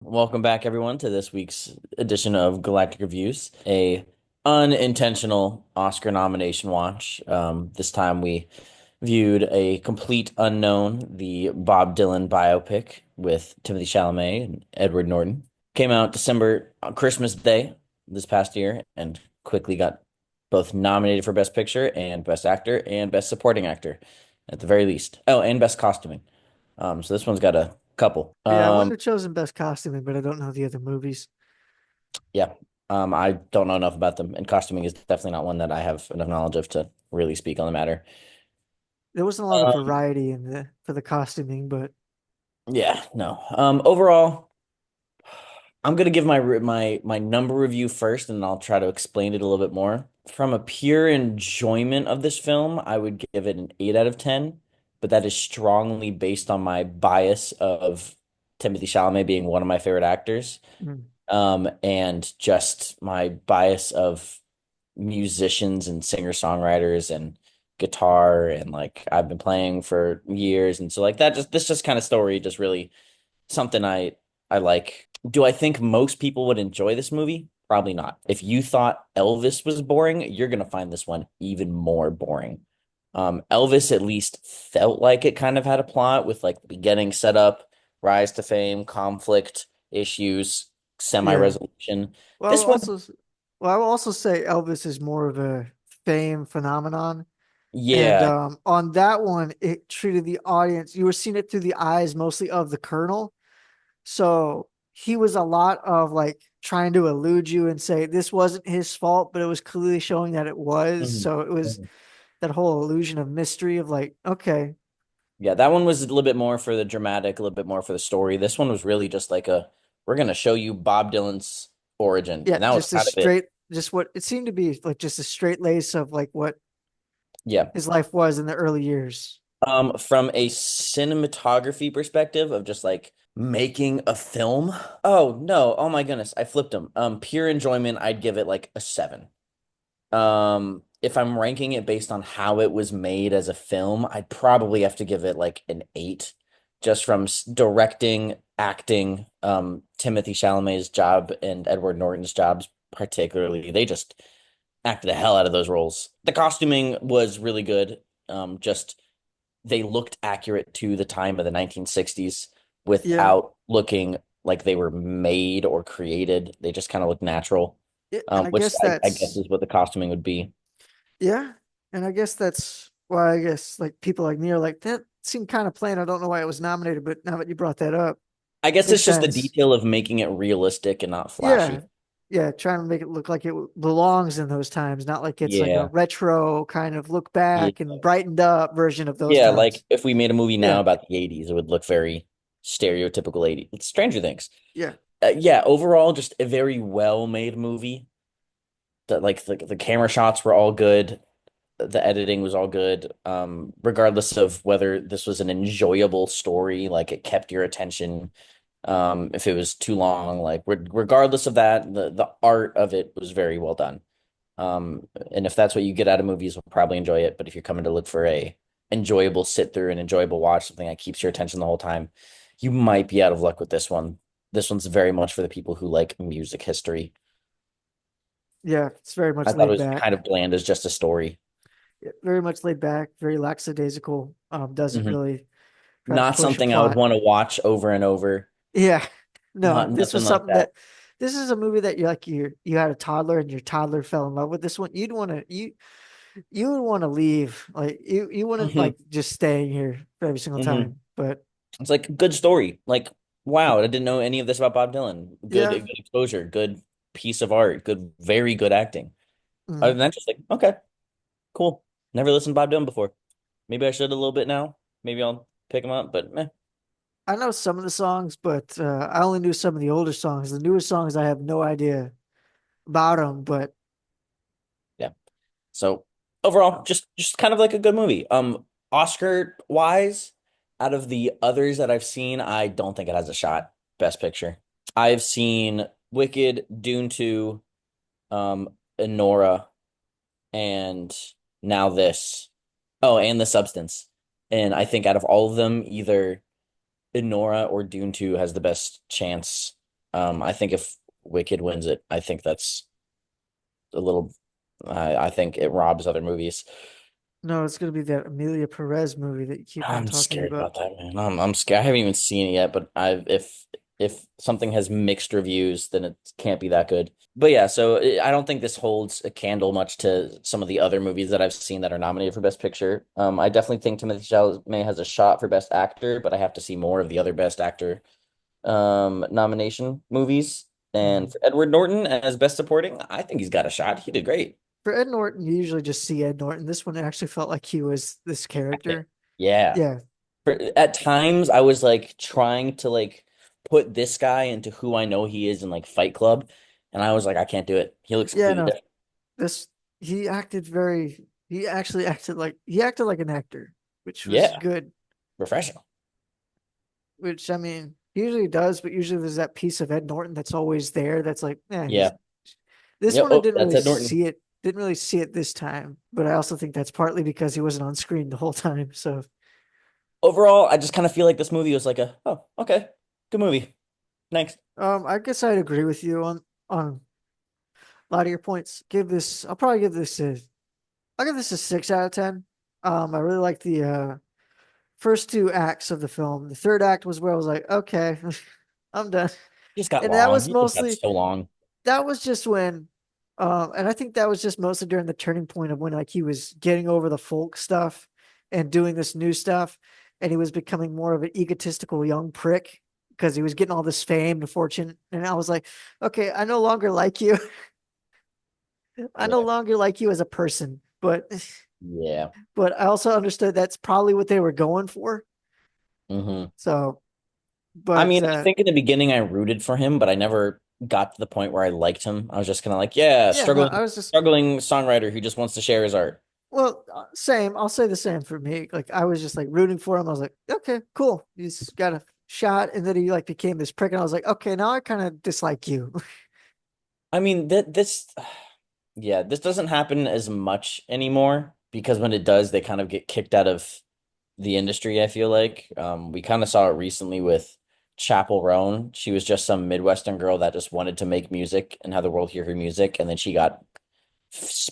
welcome back everyone to this week's edition of Galactic Reviews, a unintentional Oscar nomination watch. This time we viewed a complete unknown, the Bob Dylan biopic with Timothy Chalamet and Edward Norton. Came out December on Christmas Day this past year and quickly got both nominated for Best Picture and Best Actor and Best Supporting Actor at the very least. Oh, and Best Costuming. So this one's got a couple. Yeah, I wouldn't have chosen best costuming, but I don't know the other movies. Yeah. I don't know enough about them, and costuming is definitely not one that I have enough knowledge of to really speak on the matter. There wasn't a lot of Um, variety in the for the costuming, but yeah, no. Overall, I'm gonna give my number review first, and I'll try to explain it a little bit more. From a pure enjoyment of this film, I would give it an 8 out of 10, but that is strongly based on my bias of Timothy Chalamet being one of my favorite actors. mm, And just my bias of musicians and singer-songwriters and guitar and like I've been playing for years and so like that just this just kind of story just really something I like. Do I think most people would enjoy this movie? Probably not. If you thought Elvis was boring, you're gonna find this one even more boring. Elvis at least felt like it kind of had a plot with like the beginning setup, rise to fame, conflict, issues, yeah. semi-resolution. Well, This one, I will also say Elvis is more of a fame phenomenon, and yeah. on that one, it treated the audience. You were seeing it through the eyes mostly of the Colonel, so he was a lot of like trying to elude you and say this wasn't his fault, but it was clearly showing that it was. Mhm. So it was Mhm. that whole illusion of mystery of like, okay, Yeah, that one was a little bit more for the dramatic, a little bit more for the story. This one was really just like we're gonna show you Bob Dylan's origin, yeah, and that was just a kind of it. straight, just what it seemed to be like, just a straight lace of like what Yeah. his life was in the early years. From a cinematography perspective of just like making a film. Oh no, oh my goodness, I flipped them. Pure enjoyment, I'd give it like a 7. If I'm ranking it based on how it was made as a film, I'd probably have to give it like an 8, just from directing, acting, Timothy Chalamet's job and Edward Norton's jobs particularly. They just acted the hell out of those roles. The costuming was really good. Just they looked accurate to the time of the 1960s Yeah, without looking like they were made or created. They just kind of looked natural, and I which guess I guess that's is what the costuming would be. yeah, and I guess that's why I guess like people like me are like that seemed kind of plain. I don't know why it was nominated, but now that you brought that up, I guess makes it's just the sense. detail of making it realistic and not Yeah, flashy. yeah, trying to make it look like it belongs in those times, not like it's like a Yeah. retro kind of look Yeah. back and brightened up version of those Yeah, like times. if we made a movie now Yeah, about the 80s, it would look very stereotypical 80s. It's Stranger Things. yeah, Yeah, overall, just a very well-made movie. That like the camera shots were all good. The editing was all good. Regardless of whether this was an enjoyable story, like it kept your attention. If it was too long, like regardless of that, the art of it was very well done. And if that's what you get out of movies, you'll probably enjoy it. But if you're coming to look for a enjoyable sit through and enjoyable watch, something that keeps your attention the whole time, you might be out of luck with this one. This one's very much for the people who like music history. yeah. It's very I much thought it laid was back. kind of bland as just a story. Yeah, very much laid back, very lackadaisical. Doesn't Mhm. really try to Not push a something I would plot. want to watch over and over. Yeah. No, Not this was nothing like something that. that this is a movie that you had a toddler and your toddler fell in love with this one. You would want to leave. Like you wouldn't Hmm. like just staying here for every single Hmm. time. But It's like a good story. Like, wow, I didn't know any of this about Bob Dylan. yeah. Good exposure, good piece of art, very good acting. Other Mm. than that, just like, okay, cool. Never listened to Bob Dylan before. Maybe I should a little bit now. Maybe I'll pick him up, but meh. I know some of the songs, but I only knew some of the older songs. The newer songs I have no idea about them, but Yeah. So overall, just kind of like a good movie. Oscar wise, out of the others that I've seen, I don't think it has a shot. Best Picture. I've seen Wicked, Dune 2, Enora, and now this. Oh, and The Substance. And I think out of all of them, either Enora or Dune 2 has the best chance I think if Wicked wins it, I think that's a little. I think it robs other movies. No, it's gonna be that Amelia Perez movie that you keep on I'm talking scared about. about that, man. I'm scared. I haven't even seen it yet, but I've if something has mixed reviews, then it can't be that good. But yeah, so I don't think this holds a candle much to some of the other movies that I've seen that are nominated for Best Picture. I definitely think Timothée Chalamet has a shot for Best Actor, but I have to see more of the other Best Actor nomination movies. And Mhm. for Edward Norton as Best Supporting, I think he's got a shot. He did great. For Ed Norton, you usually just see Ed Norton. This one actually felt like he was this Acting. character. Yeah. Yeah, At times I was like trying to like put this guy into who I know he is in like Fight Club, and I was like, I can't do it. He looks yeah. completely No, different. this he acted very. He actually acted like an actor, which was Yeah, good. professional. Which I mean, he usually does, but usually there's that piece of Ed Norton that's always there. That's like, yeah, he's Yeah. this Yeah. one. I Oh, didn't that's really Ed Norton. see it. Didn't really see it this time, but I also think that's partly because he wasn't on screen the whole time. So, Overall, I just kind of feel like this movie was like a, oh, okay, good movie. Next. I guess I'd agree with you on a lot of your points. I'll probably give this a, I'll give this a 6 out of 10. I really like the first two acts of the film. The third act was where I was like, okay, I'm done. He just got And that long. was He just got mostly so long. that was just when and I think that was just mostly during the turning point of when like he was getting over the folk stuff and doing this new stuff, and he was becoming more of an egotistical young prick because he was getting all this fame and fortune. And I was like, okay, I no longer like you. I no Yeah. longer like you as a person, but Yeah. I also understood that's probably what they were going for. Hmm. So, I but mean, I think in the beginning I rooted for him, but I never got to the point where I liked him. I was just kind of like, yeah, yeah, no, struggling, I was just struggling songwriter who just wants to share his art. well, same. I'll say the same for me. Like I was just like rooting for him. I was like, okay, cool. He's got a shot, and then he like became this prick, and I was like, okay, now I kind of dislike you. I mean, that this, yeah, this doesn't happen as much anymore because when it does, they kind of get kicked out of the industry, I feel like. We kind of saw it recently with Chappell Roan. She was just some Midwestern girl that just wanted to make music and have the world hear her music, and then she got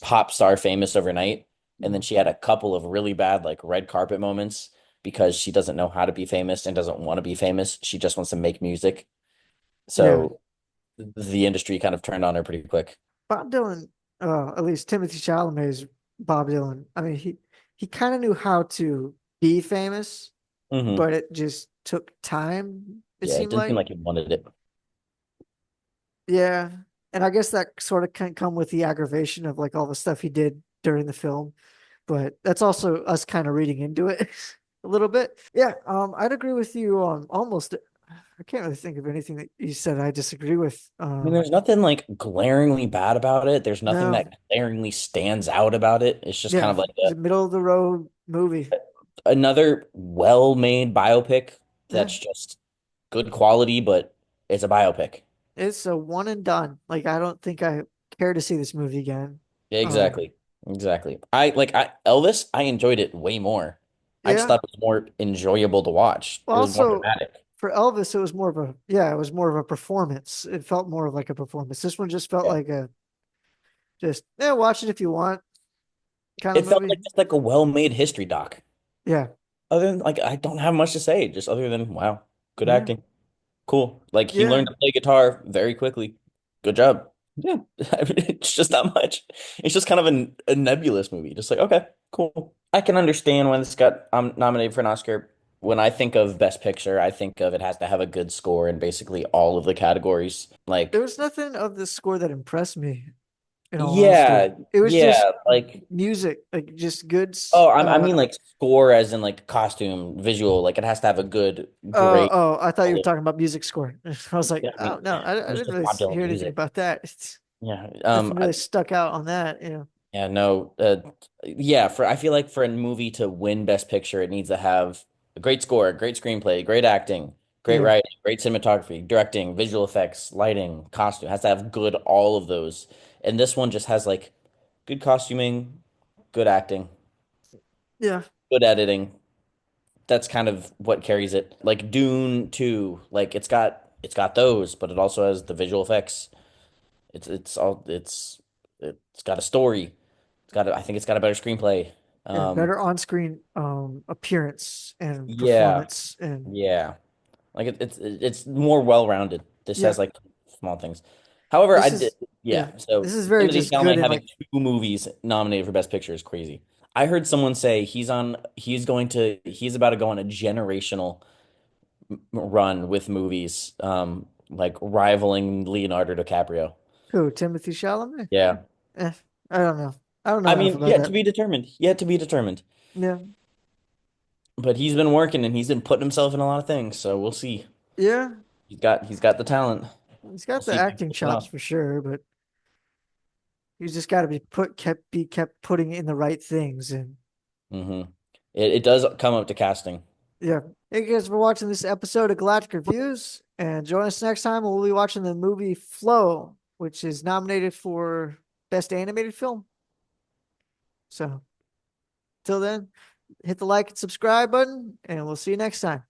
pop star famous overnight. And then she had a couple of really bad like red carpet moments because she doesn't know how to be famous and doesn't want to be famous. She just wants to make music. Yeah, So the industry kind of turned on her pretty quick. Bob Dylan. At least Timothy Chalamet's Bob Dylan. I mean, he kind of knew how to be famous, Hmm. but it just took time. It Yeah, it seemed didn't seem like. like he wanted it. Yeah, and I guess that sort of can come with the aggravation of like all the stuff he did during the film, but that's also us kind of reading into it a little bit. Yeah, I'd agree with you on almost. I can't really think of anything that you said I disagree with. I mean, there's nothing like glaringly bad about it. There's nothing No, that glaringly stands out about it. It's just kind yeah, of like it's a middle of the road movie. another well-made biopic Yeah, that's just good quality, but it's a biopic. it's a one and done. Like I don't think I care to see this movie again. Yeah, Um, exactly. Exactly. I Elvis, I enjoyed it way more. I just yeah. thought it was more enjoyable to watch. It was more Also, dramatic. for Elvis, it was more of a yeah, it was more of a performance. It felt more like a performance. This one just felt Yeah. like a just yeah, watch it if you want kind of It felt movie. like just like a well-made history doc. Yeah, Other than like I don't have much to say, just other than wow, good yeah, acting. Cool. Like he yeah, learned to play guitar very quickly. Good job. Yeah. I mean, it's just not much. It's just kind of a nebulous movie. Just like, okay, cool. I can understand when this got nominated for an Oscar. When I think of Best Picture, I think of it has to have a good score in basically all of the categories. there Like, was nothing of this score that impressed me, in all honesty. yeah, It was just yeah. Like, music, like just good. oh, I mean like score as in like costume, visual. Like it has to have a good, great. Oh, I thought you were talking about music score. I was like, Yeah, I oh mean, no, I it's didn't just really Bob Dylan hear anything music. about that. It's Yeah. nothing really stuck out on that. You know. Yeah, no, yeah, for I feel like for a movie to win Best Picture, it needs to have a great score, great screenplay, great acting, great Yeah, writing, great cinematography, directing, visual effects, lighting, costume. It has to have good all of those. And this one just has like good costuming, good acting, yeah, good editing. That's kind of what carries it. Like Dune 2, like it's got those, but it also has the visual effects. It's got a story. I think it's got a better screenplay. Yeah, Um, better on-screen appearance and yeah, performance, and yeah. Like it's more well-rounded. This yeah, has like small things. However, this is yeah, yeah. So this is very Timothée just good Chalamet in having like, two movies nominated for Best Picture is crazy. I heard someone say he's about to go on a generational run with movies, like rivaling Leonardo DiCaprio. who, Timothy Chalamet? Yeah. Eh, I don't know. I don't know I enough mean, about yet to that. be determined. Yet to be determined. Yeah, But he's been working and he's been putting himself in a lot of things, so we'll see. yeah, He's got the talent. he's We'll got the see if he acting pulls it chops off. for sure, but he's just got to be kept putting in the right things. And hmm it does come up to casting. yeah, thank you guys for watching this episode of Galactic Reviews, and join us next time. We'll be watching the movie Flow, which is nominated for Best Animated Film. So till then, hit the like and subscribe button, and we'll see you next time.